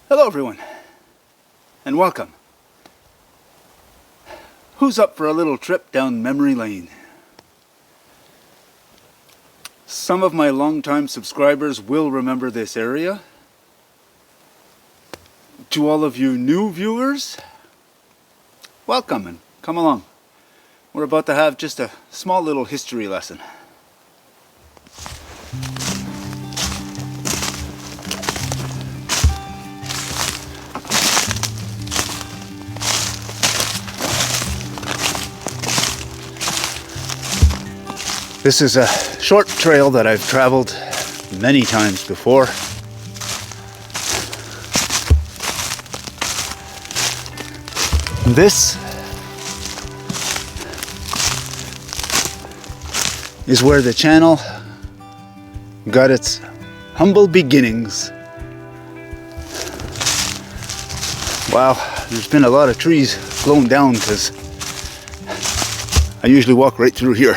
Hello everyone, and welcome. Who's up for a little trip down memory lane? Some of my longtime subscribers will remember this area. To all of you new viewers, welcome and come along. We're about to have just a small little history lesson. This is a short trail that I've traveled many times before. This is where the channel got its humble beginnings. Wow, there's been a lot of trees blown down because I usually walk right through here.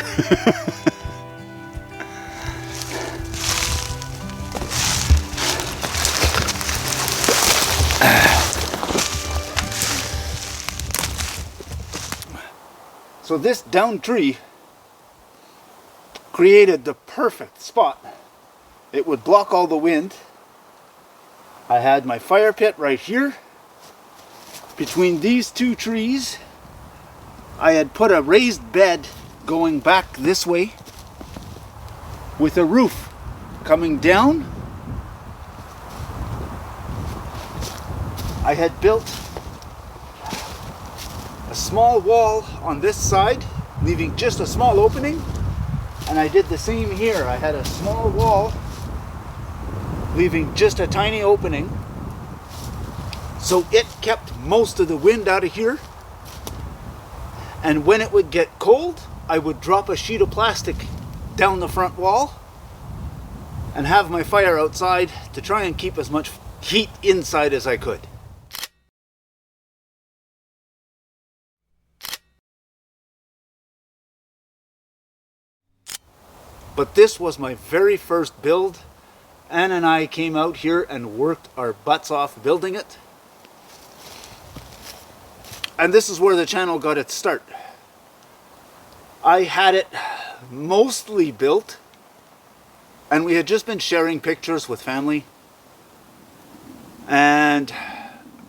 So this down tree created the perfect spot. It would block all the wind. I had my fire pit right here. Between these two trees, I had put a raised bed going back this way with a roof coming down. I had built a small wall on this side, leaving just a small opening, and I did the same here. I had a small wall leaving just a tiny opening, so it kept most of the wind out of here. And when it would get cold, I would drop a sheet of plastic down the front wall and have my fire outside to try and keep as much heat inside as I could. But this was my very first build. Anne and I came out here and worked our butts off building it. And this is where the channel got its start. I had it mostly built, and we had just been sharing pictures with family. And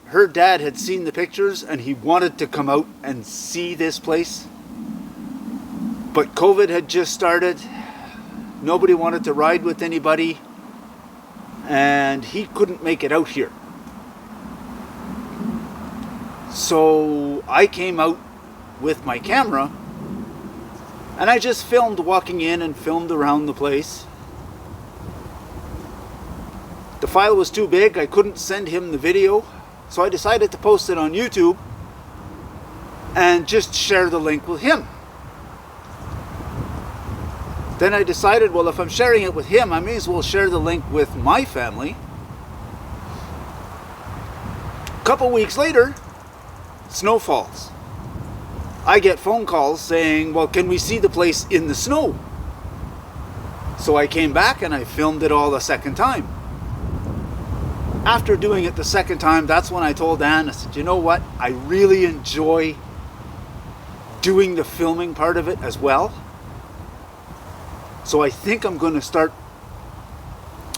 her dad had seen the pictures and he wanted to come out and see this place. But COVID had just started. Nobody wanted to ride with anybody, and he couldn't make it out here. So I came out with my camera and I just filmed walking in and filmed around the place. The file was too big, I couldn't send him the video, so I decided to post it on YouTube and just share the link with him. Then I decided, well, if I'm sharing it with him, I may as well share the link with my family. A couple weeks later, snow falls. I get phone calls saying, well, can we see the place in the snow? So I came back and I filmed it all a second time. After doing it the second time, that's when I told Anne, I said, you know what? I really enjoy doing the filming part of it as well. So I think I'm going to start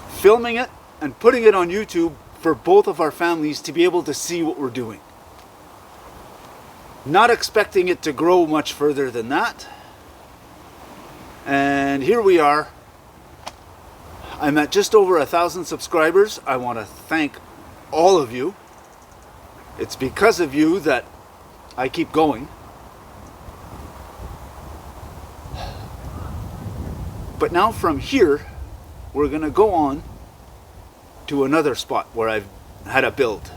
filming it and putting it on YouTube for both of our families to be able to see what we're doing. Not expecting it to grow much further than that. And here we are. I'm at just over 1,000 subscribers. I want to thank all of you. It's because of you that I keep going. But now from here, we're going to go on to another spot where I've had a build.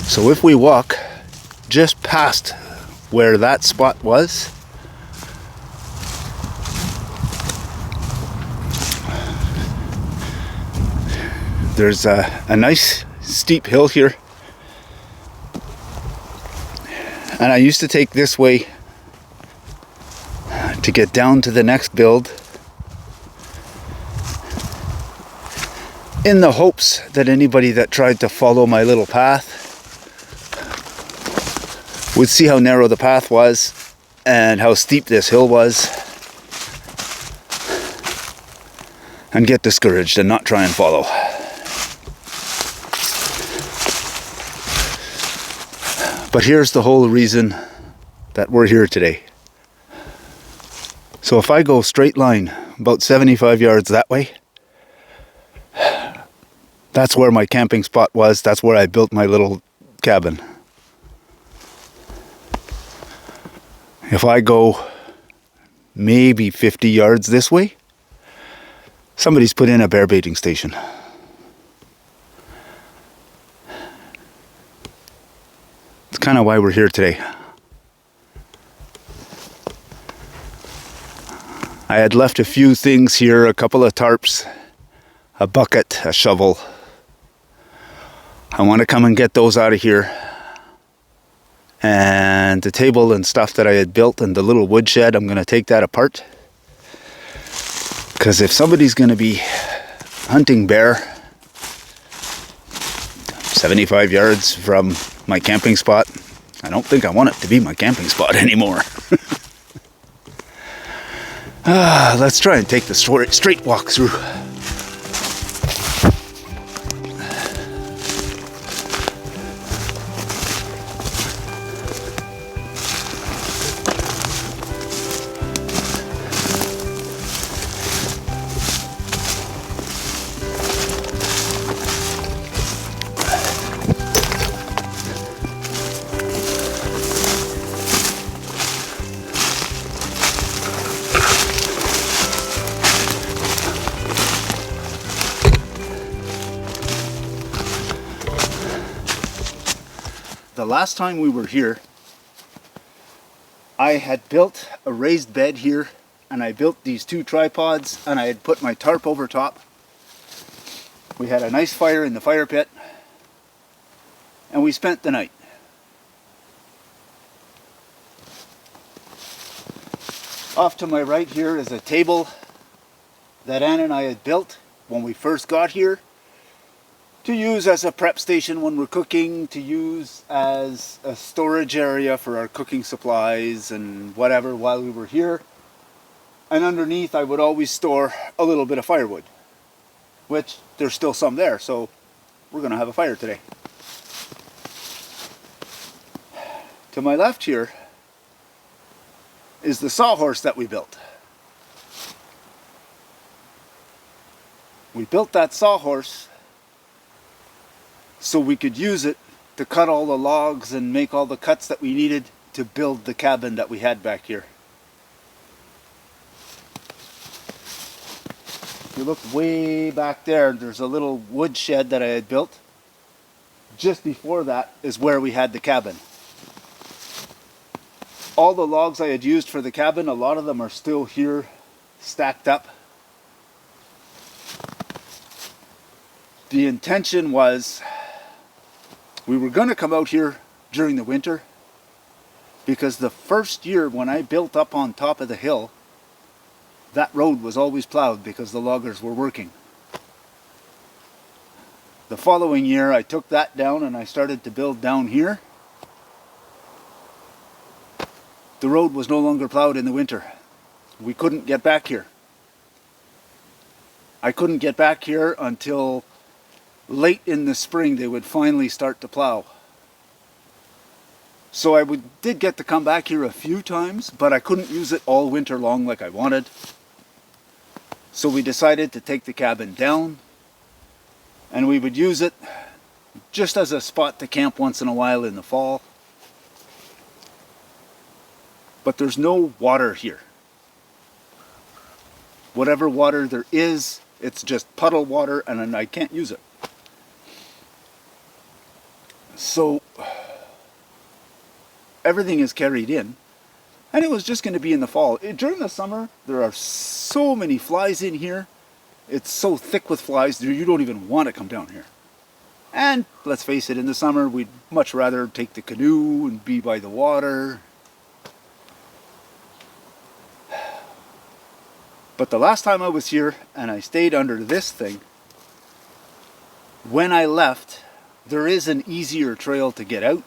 So if we walk just past where that spot was, there's a nice steep hill here. And I used to take this way to get down to the next build. in the hopes that anybody that tried to follow my little path would see how narrow the path was and how steep this hill was and get discouraged and not try and follow. But here's the whole reason that we're here today. So if I go straight line about 75 yards that way, that's where my camping spot was. That's where I built my little cabin. If I go maybe 50 yards this way, somebody's put in a bear baiting station. It's kind of why we're here today. I had left a few things here, a couple of tarps, a bucket, a shovel. I want to come and get those out of here. And the table and stuff that I had built and the little woodshed, I'm going to take that apart. Because if somebody's going to be hunting bear 75 yards from my camping spot, I don't think I want it to be my camping spot anymore. Let's try and take the straight walk through. The last time we were here, I had built a raised bed here, and I built these two tripods, and I had put my tarp over top. We had a nice fire in the fire pit, and we spent the night. Off to my right here is a table that Ann and I had built when we first got here, to use as a prep station when we're cooking, to use as a storage area for our cooking supplies and whatever while we were here. And underneath I would always store a little bit of firewood, which there's still some there, so we're going to have a fire today. To my left here is the sawhorse that we built. We built that sawhorse so we could use it to cut all the logs and make all the cuts that we needed to build the cabin that we had back here. If you look way back there, there's a little wood shed that I had built. Just before that is where we had the cabin. All the logs I had used for the cabin, a lot of them are still here stacked up. The intention was we were going to come out here during the winter, because the first year when I built up on top of the hill, that road was always plowed because the loggers were working. The following year I took that down and I started to build down here. The road was no longer plowed in the winter. We couldn't get back here. I couldn't get back here until late in the spring. They would finally start to plow. So I did get to come back here a few times, but I couldn't use it all winter long like I wanted. So we decided to take the cabin down, and we would use it just as a spot to camp once in a while in the fall. But there's no water here. Whatever water there is, it's just puddle water, and I can't use it. So everything is carried in, and it was just going to be in the fall. During the summer, there are so many flies in here. It's so thick with flies, you don't even want to come down here. And let's face it, in the summer, we'd much rather take the canoe and be by the water. But the last time I was here, and I stayed under this thing, when I left, there is an easier trail to get out.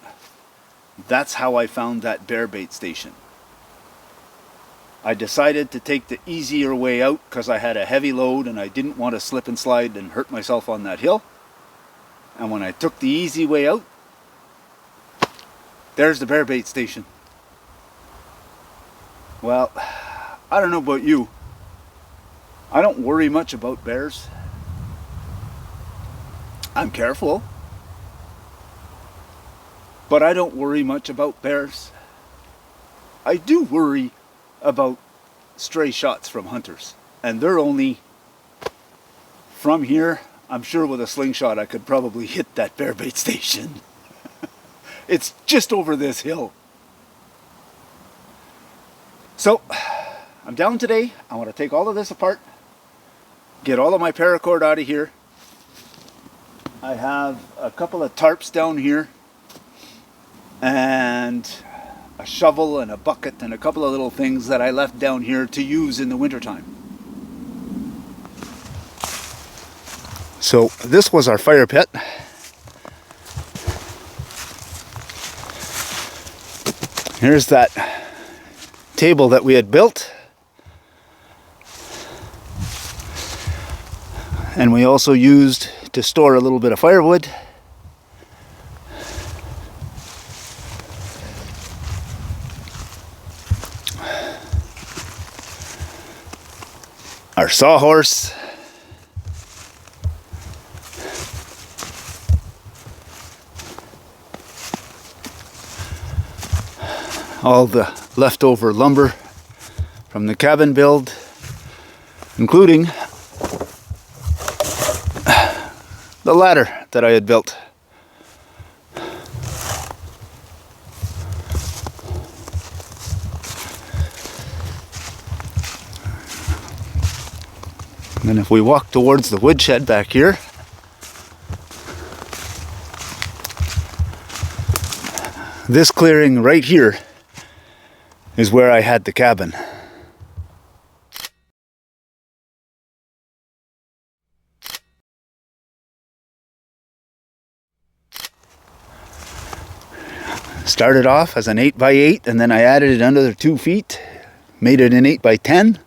That's how I found that bear bait station. I decided to take the easier way out because I had a heavy load and I didn't want to slip and slide and hurt myself on that hill. And when I took the easy way out, there's the bear bait station. Well, I don't know about you. I don't worry much about bears. I'm careful, but I don't worry much about bears. I do worry about stray shots from hunters, and they're only from here. I'm sure with a slingshot I could probably hit that bear bait station. It's just over this hill. So I'm down today. I want to take all of this apart, get all of my paracord out of here. I have a couple of tarps down here and a shovel and a bucket and a couple of little things that I left down here to use in the wintertime. So this was our fire pit. Here's that table that we had built. And we also used to store a little bit of firewood. Our sawhorse. All the leftover lumber from the cabin build, including the ladder that I had built. And then if we walk towards the woodshed back here, this clearing right here is where I had the cabin. Started off as an 8x8 and then I added it another 2 feet, made it an 8x10.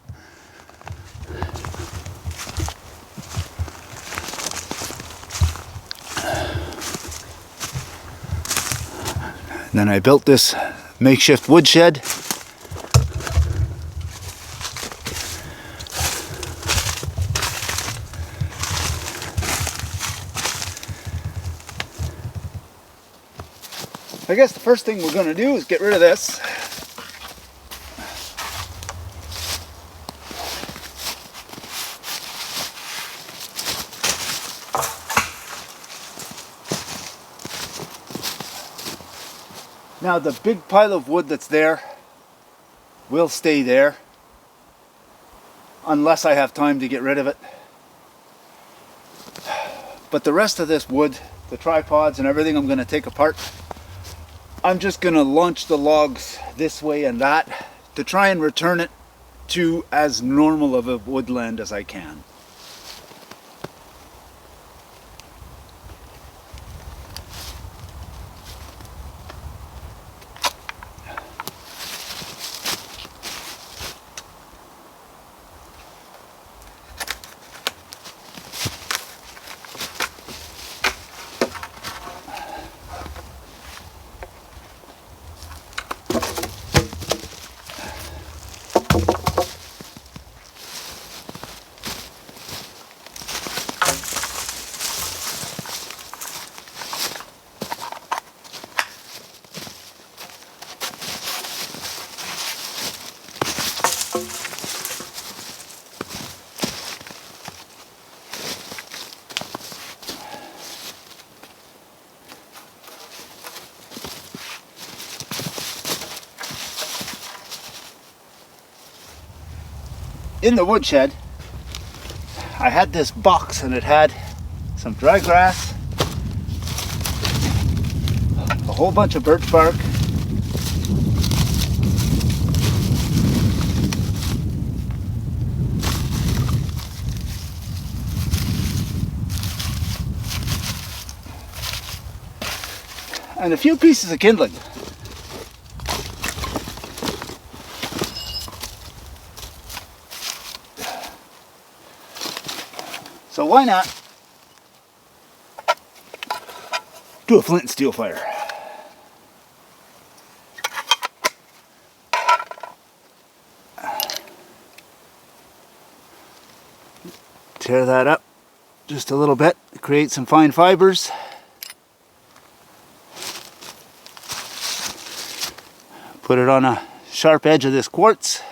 And then I built this makeshift woodshed. I guess the first thing we're going to do is get rid of this. Now the big pile of wood that's there will stay there unless I have time to get rid of it. But the rest of this wood, the tripods and everything I'm going to take apart, I'm just going to launch the logs this way and that to try and return it to as normal of a woodland as I can. In the woodshed, I had this box and it had some dry grass, a whole bunch of birch bark, and a few pieces of kindling. So why not do a flint and steel fire? Tear that up just a little bit, create some fine fibers. Put it on a sharp edge of this quartz.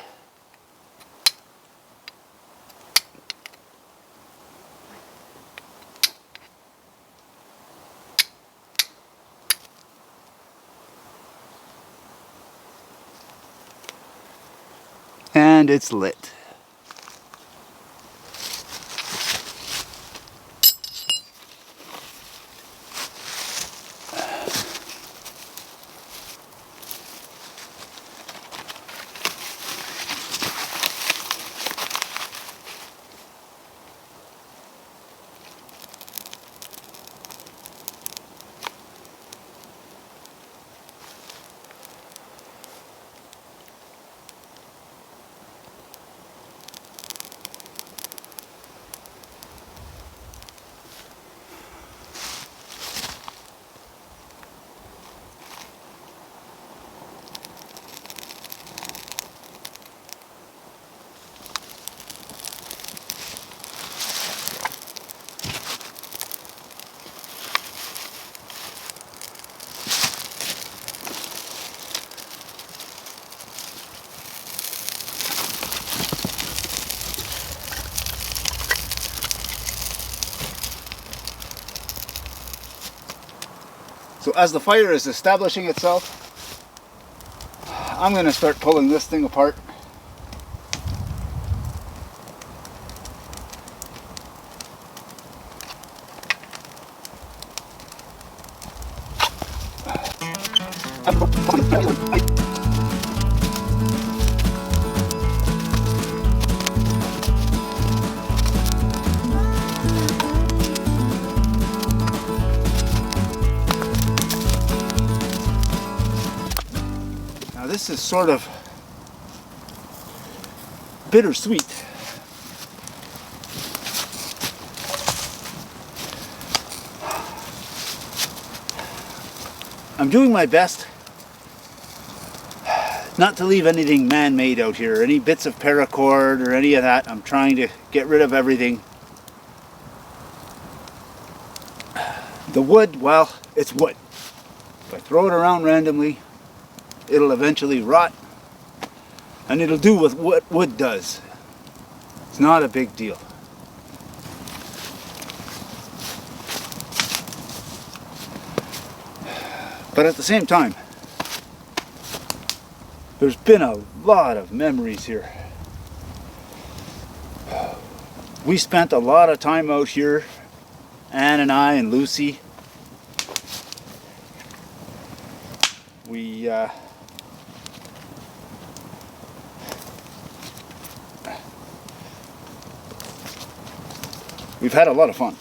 And it's lit. So as the fire is establishing itself, I'm going to start pulling this thing apart. This is sort of bittersweet. I'm doing my best not to leave anything man-made out here, any bits of paracord or any of that. I'm trying to get rid of everything. The wood, well, it's wood. If I throw it around randomly, it'll eventually rot, and it'll do with what wood does. It's not a big deal. But at the same time, there's been a lot of memories here. We spent a lot of time out here, Anne and I and Lucy. We've had a lot of fun,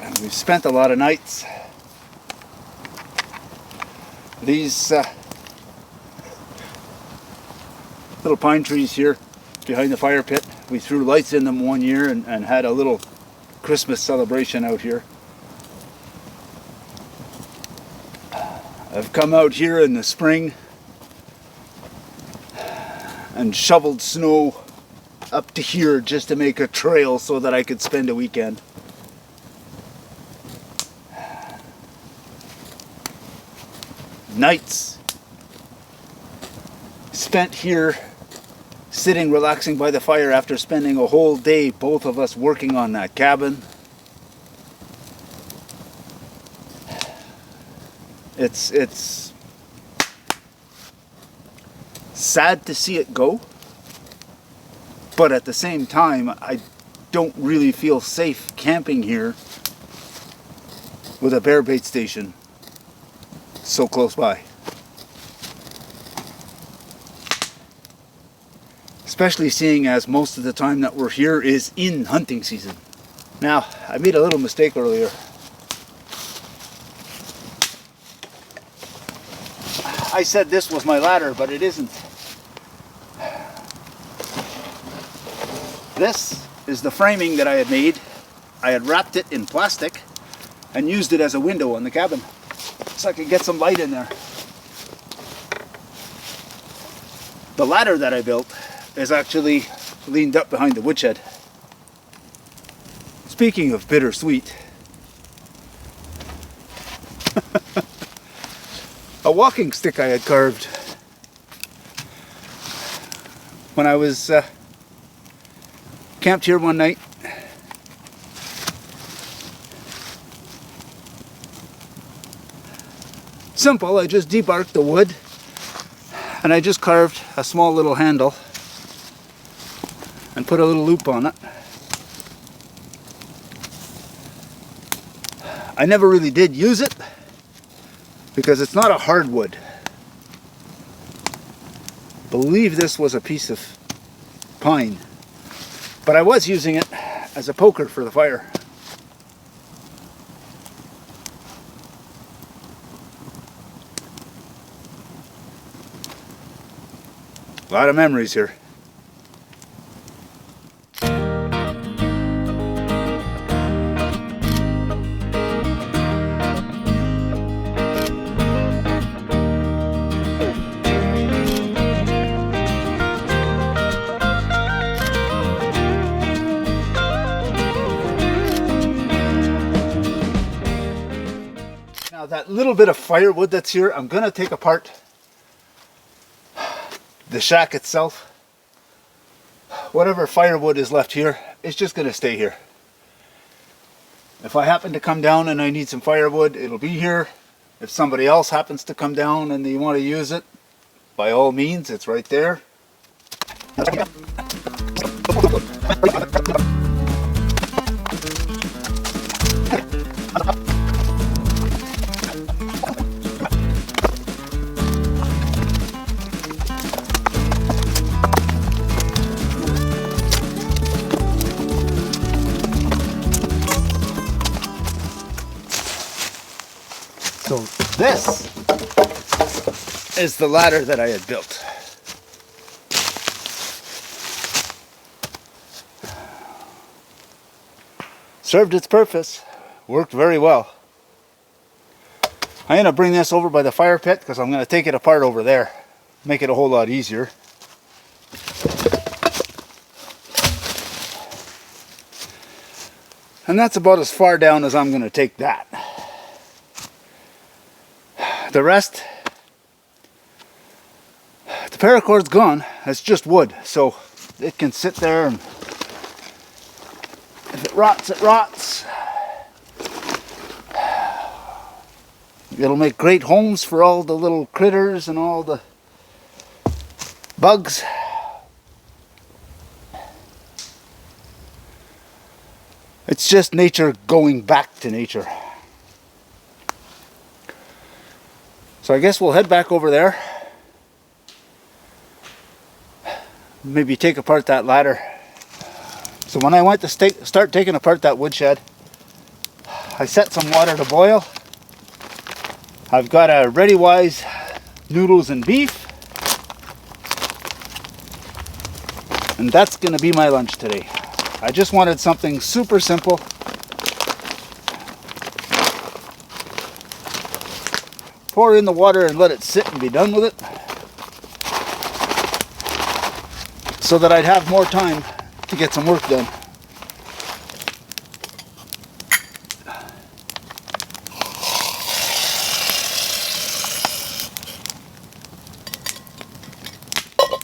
and we've spent a lot of nights. These little pine trees here behind the fire pit, we threw lights in them one year and had a little Christmas celebration out here. I've come out here in the spring and shoveled snow up to here just to make a trail so that I could spend a weekend. Nights spent here sitting relaxing by the fire after spending a whole day, both of us working on that cabin. It's sad to see it go. But at the same time, I don't really feel safe camping here with a bear bait station so close by. Especially seeing as most of the time that we're here is in hunting season. Now, I made a little mistake earlier. I said this was my ladder, but it isn't. This is the framing that I had made. I had wrapped it in plastic and used it as a window on the cabin so I could get some light in there. The ladder that I built is actually leaned up behind the woodshed. Speaking of bittersweet, a walking stick I had carved when I was camped here one night. Simple, I just debarked the wood and I just carved a small little handle and put a little loop on it. I never really did use it because it's not a hardwood. I believe this was a piece of pine, but I was using it as a poker for the fire. A lot of memories here. Now that little bit of firewood that's here, I'm going to take apart the shack itself. Whatever firewood is left here, it's just going to stay here. If I happen to come down and I need some firewood, it'll be here. If somebody else happens to come down and they want to use it, by all means, it's right there. So this is the ladder that I had built. Served its purpose, worked very well. I'm going to bring this over by the fire pit because I'm going to take it apart over there, make it a whole lot easier. And that's about as far down as I'm going to take that. The rest, the paracord's gone. It's just wood, so it can sit there, and if it rots, it rots. It'll make great homes for all the little critters and all the bugs. It's just nature going back to nature. So I guess we'll head back over there. Maybe take apart that ladder. So when I went to start taking apart that woodshed, I set some water to boil. I've got a ReadyWise noodles and beef. And that's going to be my lunch today. I just wanted something super simple. Pour in the water and let it sit and be done with it, so that I'd have more time to get some work done.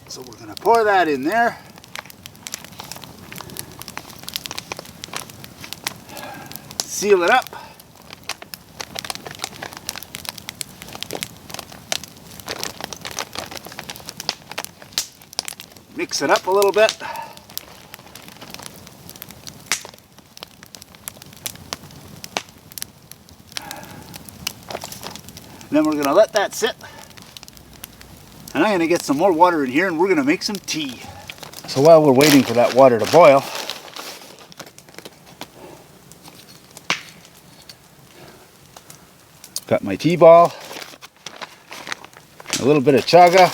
So we're going to pour that in there. Seal it up. Mix it up a little bit. And then we're going to let that sit. And I'm going to get some more water in here and we're going to make some tea. So while we're waiting for that water to boil, got my tea ball. A little bit of chaga.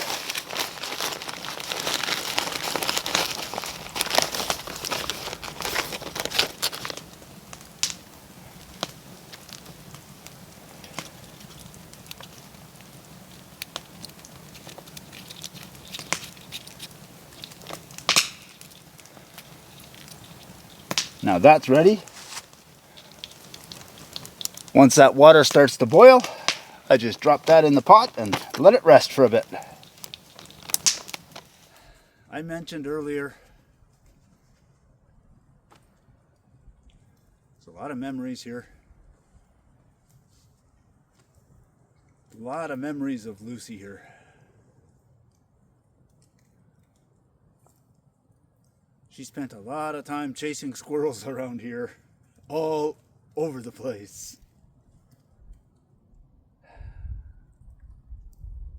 Now that's ready. Once that water starts to boil, I just drop that in the pot and let it rest for a bit. I mentioned earlier, there's a lot of memories here. A lot of memories of Lucy here. She spent a lot of time chasing squirrels around here, all over the place.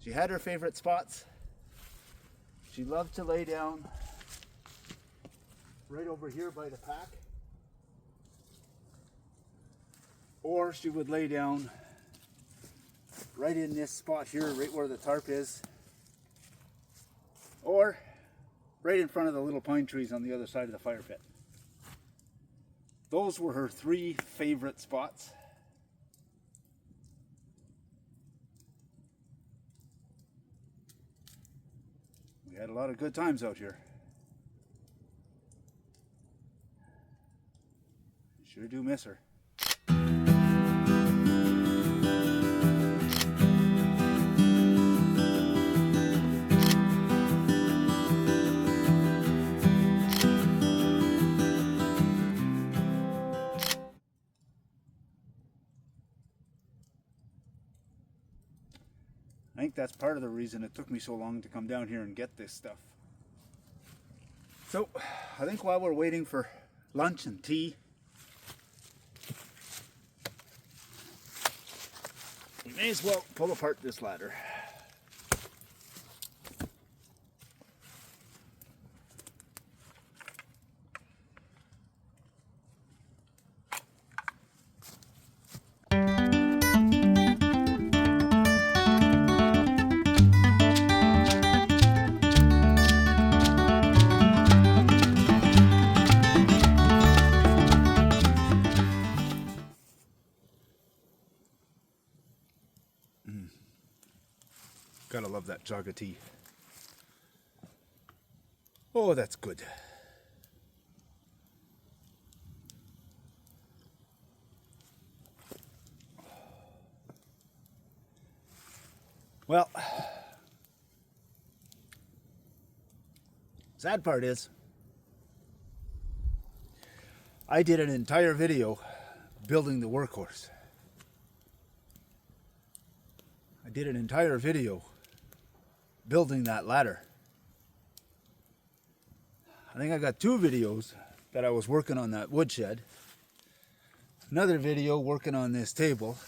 She had her favorite spots. She loved to lay down right over here by the pack. Or she would lay down right in this spot here, right where the tarp is. Or right in front of the little pine trees on the other side of the fire pit. Those were her 3 favorite spots. We had a lot of good times out here. Sure do miss her. I think that's part of the reason it took me so long to come down here and get this stuff. So, I think while we're waiting for lunch and tea, we may as well pull apart this ladder. Gotta love that jug of tea. Oh, that's good. Well, sad part is, I did an entire video building the workhorse. I did an entire video building that ladder. I think I got 2 videos that I was working on that woodshed. Another video working on this table.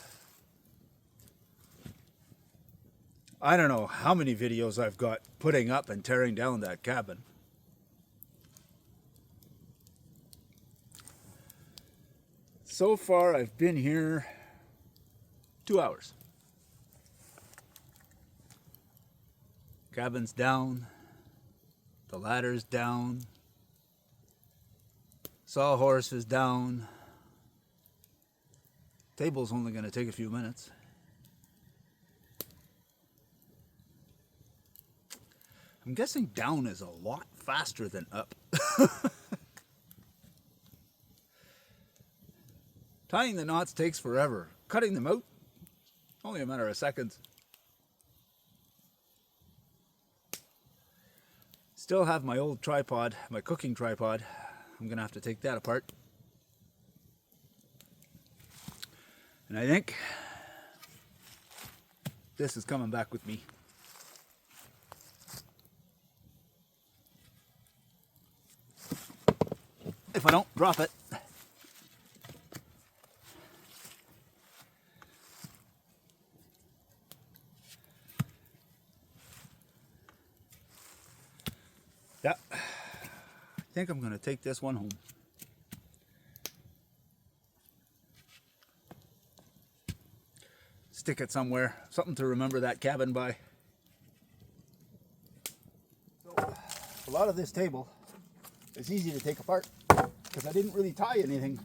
I don't know how many videos I've got putting up and tearing down that cabin. So far I've been here 2 hours. Cabin's down, the ladder's down, sawhorse is down. Table's only going to take a few minutes. I'm guessing down is a lot faster than up. Tying the knots takes forever. Cutting them out, only a matter of seconds. Still have my old tripod, my cooking tripod. I'm gonna have to take that apart. And I think this is coming back with me. If I don't drop it. Yeah, I think I'm going to take this one home. Stick it somewhere, something to remember that cabin by. lot of this table is easy to take apart because I didn't really tie anything.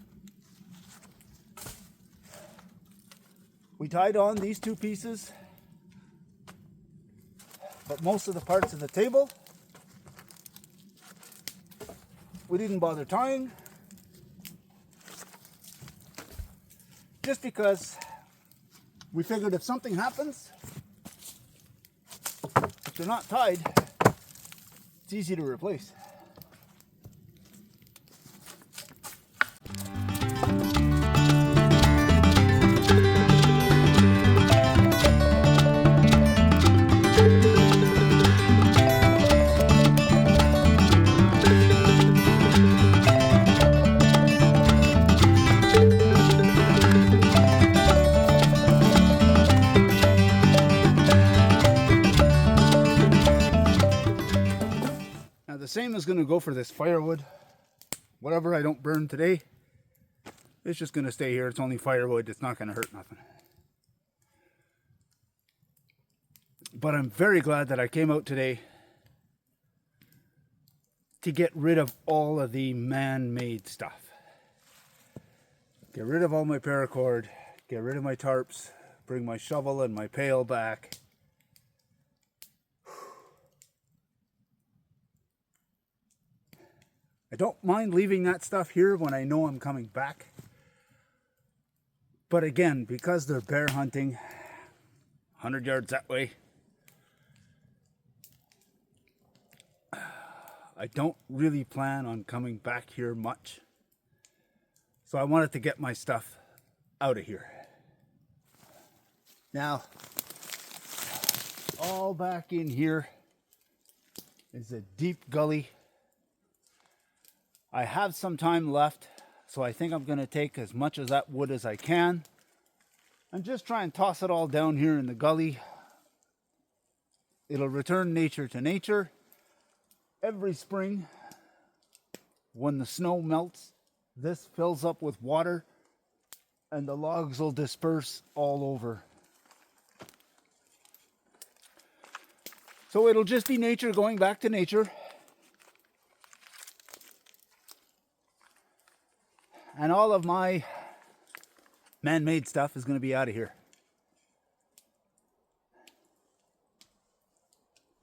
We tied on these two pieces, but most of the parts of the table we didn't bother tying, just because we figured if something happens, if they're not tied, it's easy to replace. Now the same is going to go for this firewood. Whatever I don't burn today, it's just going to stay here. It's only firewood. It's not going to hurt nothing. But I'm very glad that I came out today to get rid of all of the man-made stuff. Get rid of all my paracord, get rid of my tarps, bring my shovel and my pail back. I don't mind leaving that stuff here when I know I'm coming back. But again, because they're bear hunting, 100 yards that way, I don't really plan on coming back here much. So I wanted to get my stuff out of here. Now, all back in here is a deep gully. I have some time left, so I think I'm going to take as much of that wood as I can and just try and toss it all down here in the gully. It'll return nature to nature. Every spring, when the snow melts, this fills up with water and the logs will disperse all over. So it'll just be nature going back to nature. And all of my man-made stuff is going to be out of here.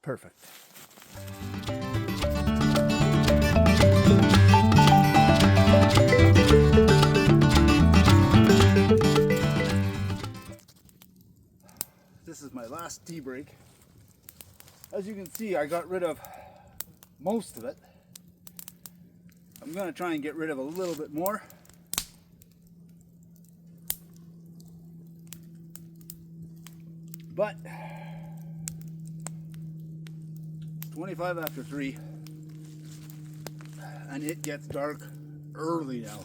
Perfect. This is my last tea break. As you can see, I got rid of most of it. I'm going to try and get rid of a little bit more. But it's 25 after 3 and it gets dark early now.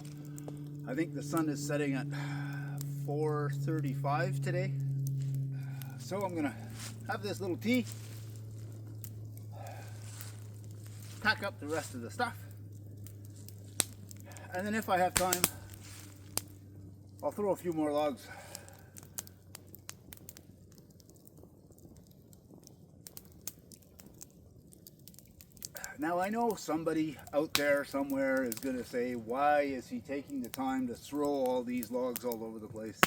I think the sun is setting at 4:35 today. So I'm gonna have this little tea, pack up the rest of the stuff, and then if I have time, I'll throw a few more logs. Now I know somebody out there somewhere is going to say, why is he taking the time to throw all these logs all over the place?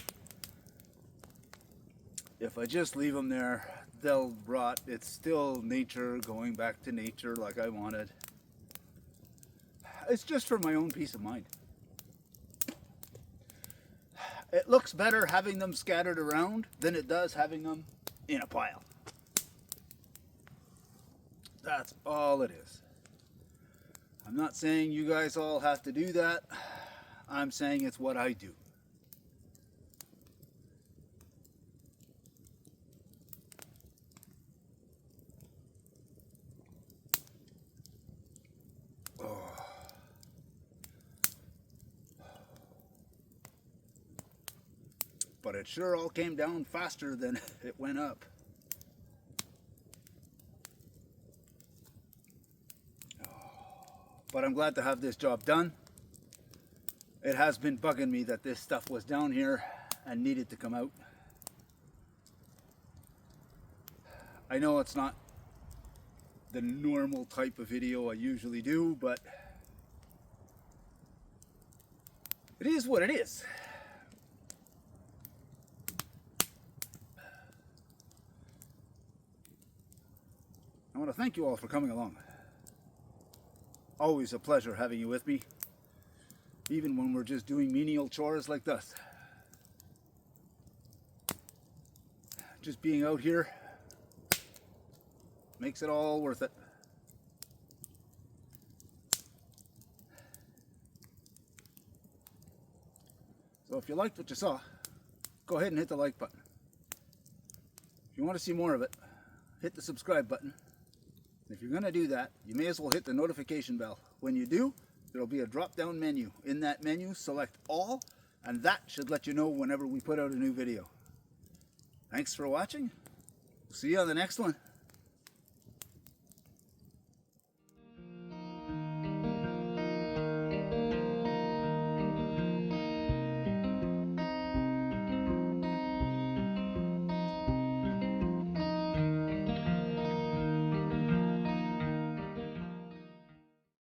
If I just leave them there, they'll rot. It's still nature going back to nature like I wanted. It's just for my own peace of mind. It looks better having them scattered around than it does having them in a pile. That's all it is. I'm not saying you guys all have to do that. I'm saying it's what I do. But it sure all came down faster than it went up. But I'm glad to have this job done. It has been bugging me that this stuff was down here and needed to come out. I know it's not the normal type of video I usually do, but it is what it is. I want to thank you all for coming along. Always a pleasure having you with me, even when we're just doing menial chores like this. Just being out here makes it all worth it. So if you liked what you saw, go ahead and hit the like button. If you want to see more of it, hit the subscribe button. If you're going to do that, you may as well hit the notification bell. When you do, there'll be a drop-down menu. In that menu, select all, and that should let you know whenever we put out a new video. Thanks for watching. See you on the next one.